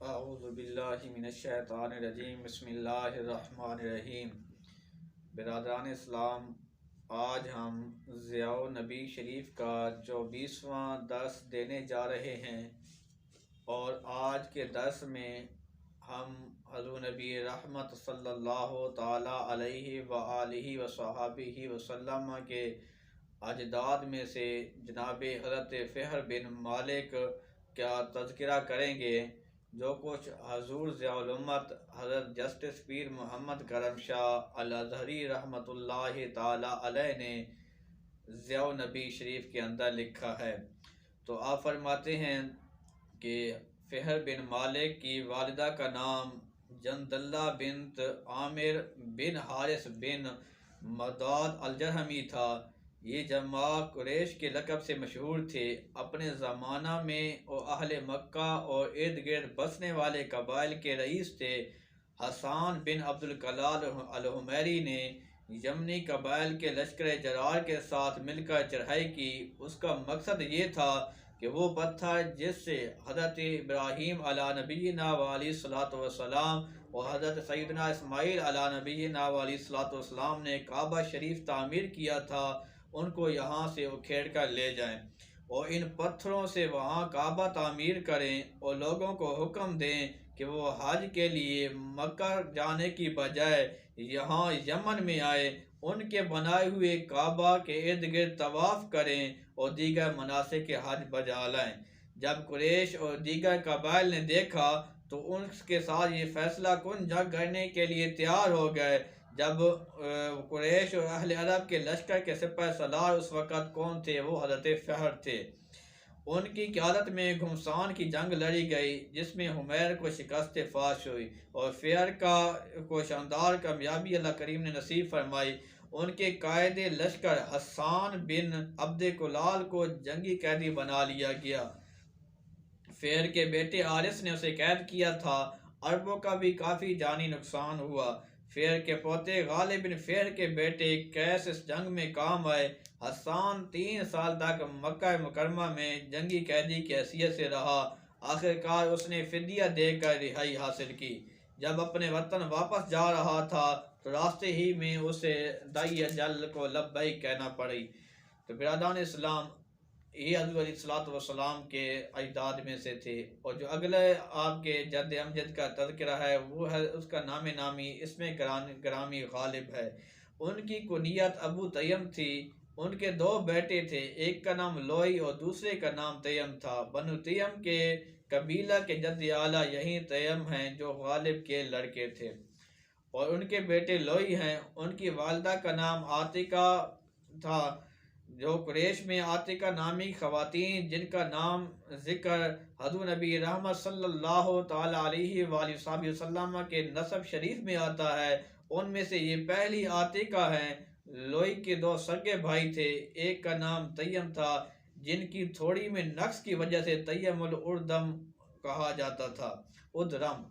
اعوذ باللہ من الشیطان الرجیم بسم اللہ الرحمن الرحیم۔ برادران اسلام، آج ہم ضیاء النبی شریف کا 24واں درس دینے جا رہے ہیں، اور آج کے درس میں ہم حضور نبی رحمت صلی اللہ تعالی علیہ وآلہ وصحبہ وسلم کے اجداد میں سے جناب حضرت فہر بن مالک کا تذکرہ کریں گے، جو کچھ حضور ضیاء الامت حضرت جسٹس پیر محمد کرم شاہ الازہری رحمۃ اللہ تعالی علیہ نے ضیاء النبی شریف کے اندر لکھا ہے۔ تو آپ فرماتے ہیں کہ فہر بن مالک کی والدہ کا نام جندلہ بنت عامر بن حارث بن مداد الجرہمی تھا۔ یہ جماع قریش کے لقب سے مشہور تھے۔ اپنے زمانہ میں وہ اہل مکہ اور ارد گرد بسنے والے قبائل کے رئیس تھے۔ حسان بن عبد الکلال الحمیری نے یمنی قبائل کے لشکر جرار کے ساتھ مل کر چڑھائی کی۔ اس کا مقصد یہ تھا کہ وہ پتھر جس سے حضرت ابراہیم علیہ نبینا وعلیہ الصلوۃ والسلام اور حضرت سیدنا اسماعیل علیہ نبینا وعلیہ الصلوۃ والسلام نے کعبہ شریف تعمیر کیا تھا، ان کو یہاں سے اکھیڑ کر لے جائیں اور ان پتھروں سے وہاں کعبہ تعمیر کریں، اور لوگوں کو حکم دیں کہ وہ حج کے لیے مکہ جانے کی بجائے یہاں یمن میں آئے، ان کے بنائے ہوئے کعبہ کے ارد گرد طواف کریں اور دیگر مناسک کے حج بجا لائیں۔ جب قریش اور دیگر قبائل نے دیکھا تو ان کے ساتھ یہ فیصلہ کن جنگ کرنے کے لیے تیار ہو گئے۔ جب قریش اور اہل عرب کے لشکر کے سپہ سالار اس وقت کون تھے؟ وہ حضرت فہر تھے۔ ان کی قیادت میں گھمسان کی جنگ لڑی گئی، جس میں حمیر کو شکست فاش ہوئی اور فہر کو شاندار کامیابی اللہ کریم نے نصیب فرمائی۔ ان کے قائد لشکر حسان بن عبد کلال کو جنگی قیدی بنا لیا گیا۔ فہر کے بیٹے حارث نے اسے قید کیا تھا۔ عربوں کا بھی کافی جانی نقصان ہوا۔ فہر کے پوتے غالب بن فہر کے بیٹے قیس اس جنگ میں کام آئے۔ حسان 3 سال تک مکہ مکرمہ میں جنگی قیدی کی حیثیت سے رہا۔ آخرکار اس نے فدیہ دے کر رہائی حاصل کی۔ جب اپنے وطن واپس جا رہا تھا تو راستے ہی میں اسے دائی اجل کو لبیک کہنا پڑی۔ تو برادران اسلام، یہ حضور علیہ الصلوۃ والسلام کے اجداد میں سے تھے، اور جو اگلے آپ کے جد امجد کا تذکرہ ہے وہ ہے اس کا نام نامی اسم گرامی غالب ہے۔ ان کی کنیت ابو تیم تھی۔ ان کے 2 بیٹے تھے، ایک کا نام لوئی اور دوسرے کا نام تیم تھا۔ بنو تیم کے قبیلہ کے جد اعلیٰ یہی تیم ہیں جو غالب کے لڑکے تھے، اور ان کے بیٹے لوئی ہیں۔ ان کی والدہ کا نام عاتقہ تھا۔ جو قریش میں عاتقہ نامی خواتین جن کا نام ذکر حضور نبی رحمت صلی اللہ تعالی علیہ وآلہ وسلم کے نسب شریف میں آتا ہے، ان میں سے یہ پہلی عاتقہ ہیں۔ لوئی کے 2 سگے بھائی تھے، ایک کا نام تیم تھا جن کی تھوڑی میں نقص کی وجہ سے تیم الادرم کہا جاتا تھا،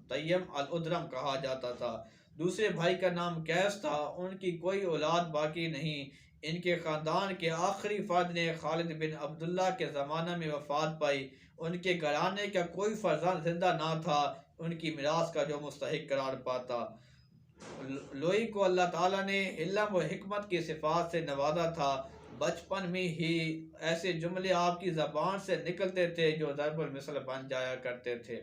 تیم الادرم کہا جاتا تھا۔ دوسرے بھائی کا نام قیس تھا۔ ان کی کوئی اولاد باقی نہیں۔ ان کے خاندان کے آخری فرد نے خالد بن عبداللہ کے زمانہ میں وفات پائی۔ ان کے گھرانے کا کوئی فرزند زندہ نہ تھا ان کی میراث کا جو مستحق قرار پاتا۔ لوئی کو اللہ تعالیٰ نے علم و حکمت کی صفات سے نوازا تھا۔ بچپن میں ہی ایسے جملے آپ کی زبان سے نکلتے تھے جو ضرب المثل بن جایا کرتے تھے۔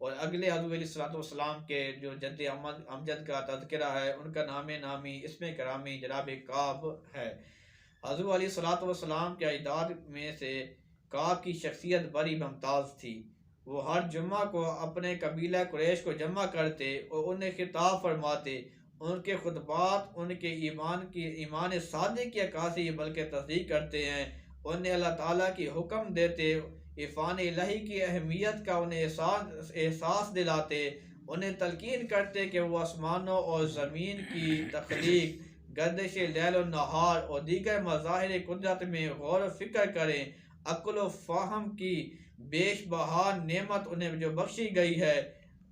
اور اگلے حضور علیہ الصلوۃ والسلام کے جو جد امجد کا تذکرہ ہے، ان کا نام نامی اسم کرامی جناب کعب ہے۔ حضور علیہ الصلوۃ والسلام کے اجداد میں سے کعب کی شخصیت بڑی ممتاز تھی۔ وہ ہر جمعہ کو اپنے قبیلہ قریش کو جمع کرتے اور انہیں خطاب فرماتے۔ ان کے خطبات ان کے ایمان صادق کی عکاسی بلکہ تصدیق کرتے ہیں۔ انہیں اللہ تعالیٰ کی حکم دیتے، عرفان الہی کی اہمیت کا انہیں احساس دلاتے، انہیں تلقین کرتے کہ وہ آسمانوں اور زمین کی تخلیق، گردش لیل و نہار اور دیگر مظاہر قدرت میں غور و فکر کریں۔ عقل و فہم کی بیش بہا نعمت انہیں جو بخشی گئی ہے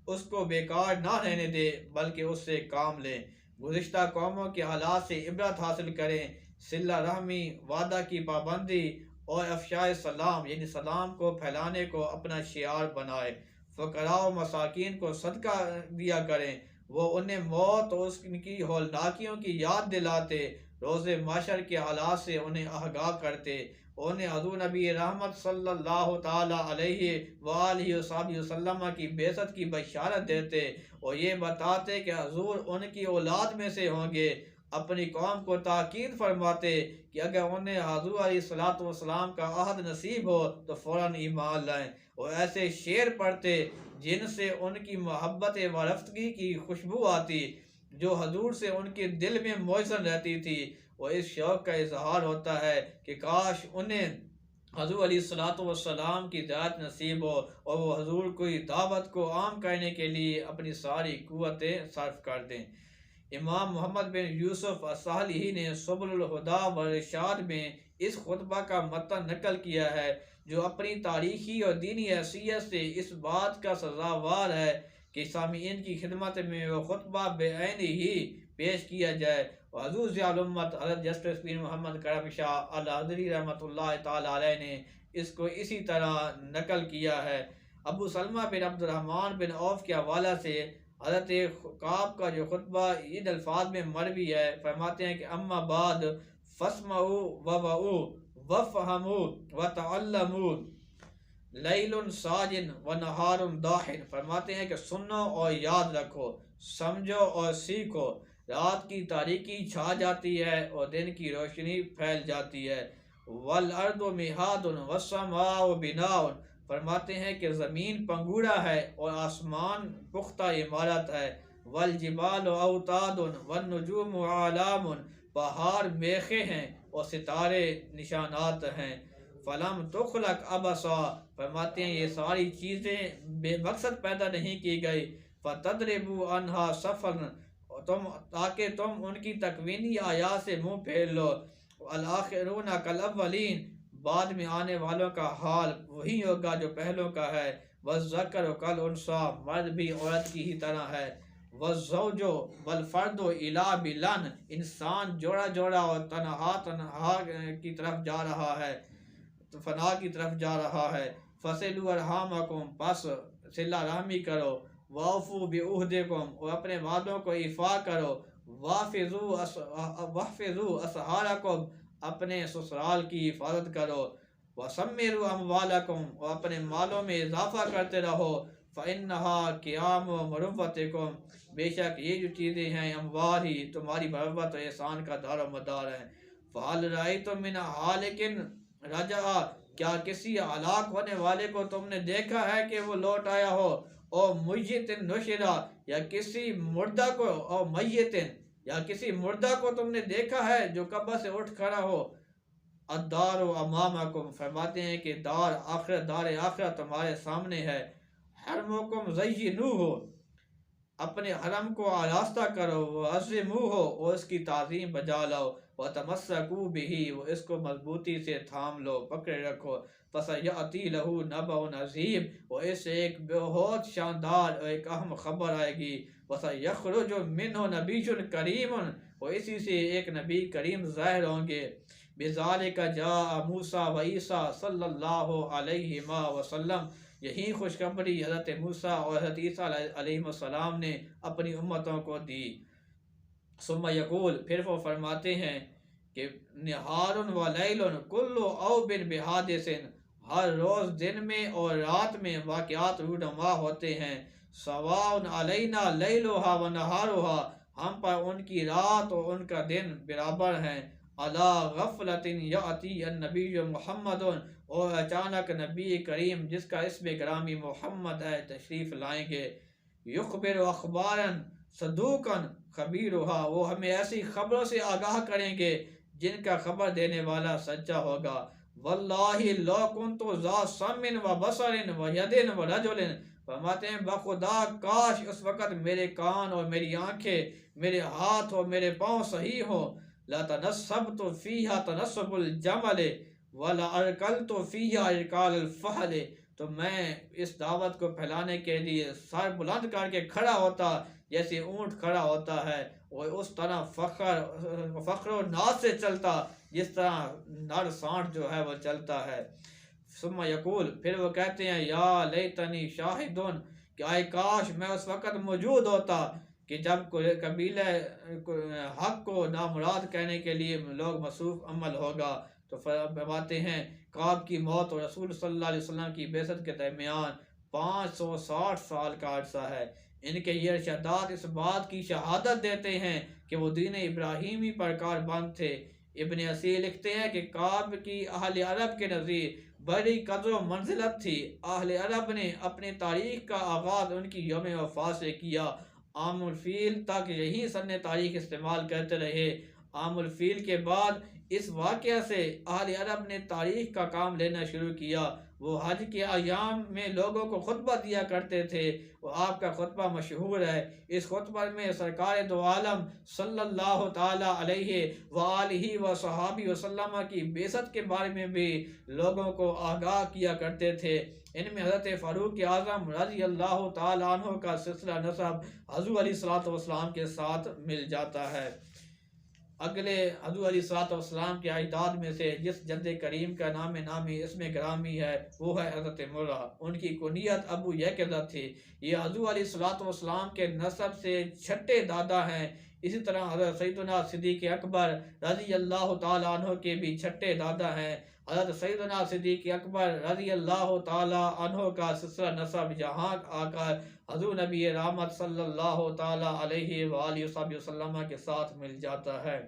اس کو بیکار نہ رہنے دے بلکہ اس سے کام لیں۔ گزشتہ قوموں کے حالات سے عبرت حاصل کریں۔ صلہ رحمی، وعدہ کی پابندی اور افشائے سلام یعنی سلام کو پھیلانے کو اپنا شعار بنائے۔ فقراء و مساکین کو صدقہ دیا کریں، وہ انہیں موت اور اس کی ہولناکیوں کی یاد دلاتے، روز محشر کے حالات سے انہیں آگاہ کرتے، انہیں حضور نبی رحمت صلی اللہ تعالی علیہ وآلہ وسلم کی بعثت کی بشارت دیتے اور یہ بتاتے کہ حضور ان کی اولاد میں سے ہوں گے۔ اپنی قوم کو تاکید فرماتے کہ اگر انہیں حضور علیہ السلام کا عہد نصیب ہو تو فوراً ایمان لائیں، اور ایسے شعر پڑھتے جن سے ان کی محبت و رفتگی کی خوشبو آتی، جو حضور سے ان کے دل میں موزن رہتی تھی، اور اس شوق کا اظہار ہوتا ہے کہ کاش انہیں حضور علیہ السلام کی ذات نصیب ہو اور وہ حضور کی دعوت کو عام کرنے کے لیے اپنی ساری قوتیں صرف کر دیں۔ امام محمد بن یوسف الصالحی نے سبل الہدی والرشاد میں اس خطبہ کا متن نقل کیا ہے، جو اپنی تاریخی اور دینی حیثیت سے اس بات کا سزاوار ہے کہ سامعین کی خدمت میں وہ خطبہ بعین ہی پیش کیا جائے، اور حضور ضیاء الامت حضرت جسٹس پیر محمد کرم شاہ الحضری رحمۃ اللہ تعالی علیہ نے اس کو اسی طرح نقل کیا ہے۔ ابو سلمہ بن عبد الرحمن بن عوف کے حوالہ سے حضرت کعب کا جو خطبہ ان الفاظ میں مروی ہے، فرماتے ہیں کہ اما بعد فاسمعوا ووعوا وفهموا وتعلموا لیل ساجن ونہار داحن، فرماتے ہیں کہ سنو اور یاد رکھو، سمجھو اور سیکھو، رات کی تاریکی چھا جاتی ہے اور دن کی روشنی پھیل جاتی ہے۔ والارض مہاد والسماء بناء، فرماتے ہیں کہ زمین پنگورا ہے اور آسمان پختہ عمارت ہے۔ والجبال اوتاد والنجوم اعلام، پہاڑ میخیں ہیں اور ستارے نشانات ہیں۔ فلم تخلق عبثا، فرماتے ہیں یہ ساری چیزیں بے مقصد پیدا نہیں کی گئی۔ فتضربوا عنہا صفا، تاکہ تم ان کی تکوینی آیات سے منہ پھیر لو۔ الآخرون کالاولین، بعد میں آنے والوں کا حال وہی ہوگا جو پہلوں کا ہے۔ والذکر کالانثیٰ، مرد بھی عورت کی ہی طرح ہے۔ والزوج والفرد الی بلن، انسان جوڑا جوڑا اور تنہا کی طرف جا رہا ہے، فنا کی طرف جا رہا ہے۔ فصلوا ارحامکم، پس صلہ رحمی کرو۔ واوفوا بعہدکم، اور اپنے وعدوں کو ایفا کرو۔ واحفظوا اسحارکم، اپنے سسرال کی حفاظت کرو۔ وثمروا اموالکم، اور اپنے مالوں میں اضافہ کرتے رہو۔ فإنہا قیام مروتکم، بے شک یہ جو چیزیں ہیں اموال ہی تمہاری مروت و احسان کا دار و مدار ہے۔ فہل رأیتم من ہالک رجع، کیا کسی ہلاک ہونے والے کو تم نے دیکھا ہے کہ وہ لوٹ آیا ہو؟ او میت نشرا، یا کسی مردہ کو، او میت، یا کسی مردہ کو تم نے دیکھا ہے جو قبر سے اٹھ کھڑا ہو؟ الدار امامکم، فرماتے ہیں کہ دار آخرت تمہارے سامنے ہے۔ حرمکم زینوہ، اپنے حرم کو آراستہ کرو۔ وعظموہ، اور اس کی تعظیم بجا لاؤ۔ وتمسکوا بہ، وہ اس کو مضبوطی سے تھام لو، پکڑے رکھو۔ فسیأتی لہ نبأ عظیم، اور اس سے ایک بہت شاندار اور ایک اہم خبر آئے گی۔ وسیخرج منہ نبی کریم، اور اسی سے ایک نبی کریم ظاہر ہوں گے۔ بذالک جاء موسیٰ وعیسیٰ صلی اللہ علیہ وسلم، یہی خوشخبری حضرت موسیٰ اور حضرت عیسیٰ علیہ السلام نے اپنی امتوں کو دی۔ ثم یقول، پھر وہ فرماتے ہیں کہ نہار و لیل کل اوب بحادث، ہر روز دن میں اور رات میں واقعات رونما ہوتے ہیں۔ سواء علینا لیلھا و نہارھا، ہم پر ان کی رات اور ان کا دن برابر ہیں۔ علی غفلۃ یأتی النبی محمد، اور اچانک نبی کریم جس کا اسم گرامی محمد ہے تشریف لائیں گے۔ یخبر اخبارا صدوقا خبیرھا، وہ ہمیں ایسی خبروں سے آگاہ کریں گے جن کا خبر دینے والا سچا ہوگا۔ واللہ لو کنت ذا سمع و بصر و ید و رجل، فرماتے ہیں بخدا کاش اس وقت میرے کان اور میری آنکھیں، میرے ہاتھ اور میرے پاؤں صحیح ہوں۔ لتنصبت فیہا تنصب الجمل ولأرکلت فیہا ارکال الفحل، تو میں اس دعوت کو پھیلانے کے لیے سر بلند کر کے کھڑا ہوتا جیسے اونٹ کھڑا ہوتا ہے، اور اس طرح فخر و ناز سے چلتا جس طرح نر سانٹ جو ہے وہ چلتا ہے۔ ثم یقول، پھر وہ کہتے ہیں یا لیتنی شاہدن، کہ آئے کاش میں اس وقت موجود ہوتا کہ جب قبیلہ حق کو نامراد کہنے کے لیے لوگ مصروف عمل ہوگا۔ تو فرماتے ہیں کعب کی موت اور رسول صلی اللہ علیہ وسلم کی بعثت کے درمیان 560 سال کا عرصہ ہے۔ ان کے یہ ارشادات اس بات کی شہادت دیتے ہیں کہ وہ دین ابراہیمی پر کاربند تھے۔ ابن اسیر لکھتے ہیں کہ کعب کی اہل عرب کے نزدیک بڑی قدر و منزلت تھی۔ اہل عرب نے اپنی تاریخ کا آغاز ان کی یوم وفات سے کیا۔ عام الفیل تک یہی سن تاریخ استعمال کرتے رہے۔ عام الفیل کے بعد اس واقعہ سے اہل عرب نے تاریخ کا کام لینا شروع کیا۔ وہ حج کے ایام میں لوگوں کو خطبہ دیا کرتے تھے۔ وہ آپ کا خطبہ مشہور ہے۔ اس خطبہ میں سرکار دو عالم صلی اللہ تعالی علیہ وآلہ وصحابہ وسلم کی بعثت کے بارے میں بھی لوگوں کو آگاہ کیا کرتے تھے۔ ان میں حضرت فاروق اعظم رضی اللہ تعالی عنہ کا سلسلہ نسب حضور علیہ الصلوۃ والسلام کے ساتھ مل جاتا ہے۔ اگلے حضور علیہ الصلوۃ والسلام کے اجداد میں سے جس جد کریم کا نام نامی اس میں گرامی ہے وہ ہے حضرت مرہ۔ ان کی کنیت ابو یقظہ تھی۔ یہ حضور علیہ الصلوۃ والسلام کے نسب سے چھٹے دادا ہیں۔ اسی طرح حضرت سیدنا صدیق اکبر رضی اللہ تعالیٰ عنہ کے بھی چھٹے دادا ہیں۔ حضرت سیدنا صدیق اکبر رضی اللہ تعالیٰ عنہ کا سلسلہ نسب یہاں آ کر حضور نبی رحمت صلی اللہ تعالیٰ علیہ وآلہ وسلم کے ساتھ مل جاتا ہے۔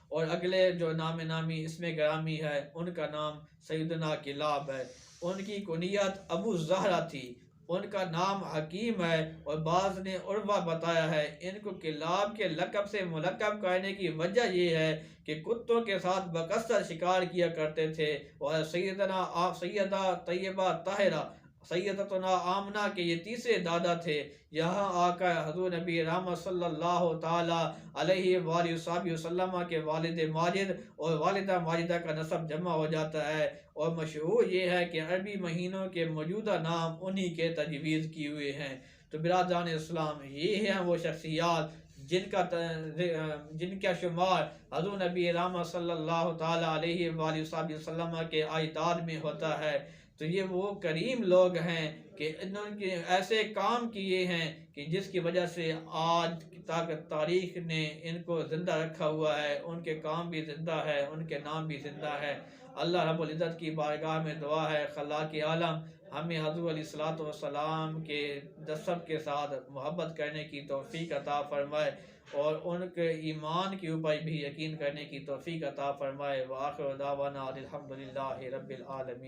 اور اگلے جو نام نامی اس میں گرامی ہے ان کا نام سیدنا کلاب ہے۔ ان کی کنیت ابو زہرہ تھی۔ ان کا نام حکیم ہے اور بعض نے عروہ بتایا ہے۔ ان کو کلاب کے لقب سے ملقب کرنے کی وجہ یہ ہے کہ کتوں کے ساتھ بکثرت شکار کیا کرتے تھے۔ اور سیدہ طیبہ طاہرہ سیدتنا آمنہ کے یہ تیسرے دادا تھے۔ یہاں آ کر حضور نبی رحمت صلی اللہ تعالی علیہ وآلہ وسلم کے والد ماجد اور والدہ ماجدہ کا نسب جمع ہو جاتا ہے۔ اور مشہور یہ ہے کہ عربی مہینوں کے موجودہ نام انہی کے تجویز کیے ہوئے ہیں۔ تو برادران اسلام یہ ہیں وہ شخصیات جن کا شمار حضور نبی رحمت صلی اللہ تعالی علیہ وآلہ وسلم کے اجداد میں ہوتا ہے۔ تو یہ وہ کریم لوگ ہیں کہ انہوں نے ایسے کام کیے ہیں کہ جس کی وجہ سے آج تک تاریخ نے ان کو زندہ رکھا ہوا ہے۔ ان کے کام بھی زندہ ہے، ان کے نام بھی زندہ ہے۔ اللہ رب العزت کی بارگاہ میں دعا ہے خلاق عالم ہمیں حضور علیہ الصلوۃ والسلام کے نسب کے ساتھ محبت کرنے کی توفیق عطا فرمائے اور ان کے ایمان کے اوپر بھی یقین کرنے کی توفیق عطا فرمائے۔ وآخر دعوانا الحمدللہ رب العالمین۔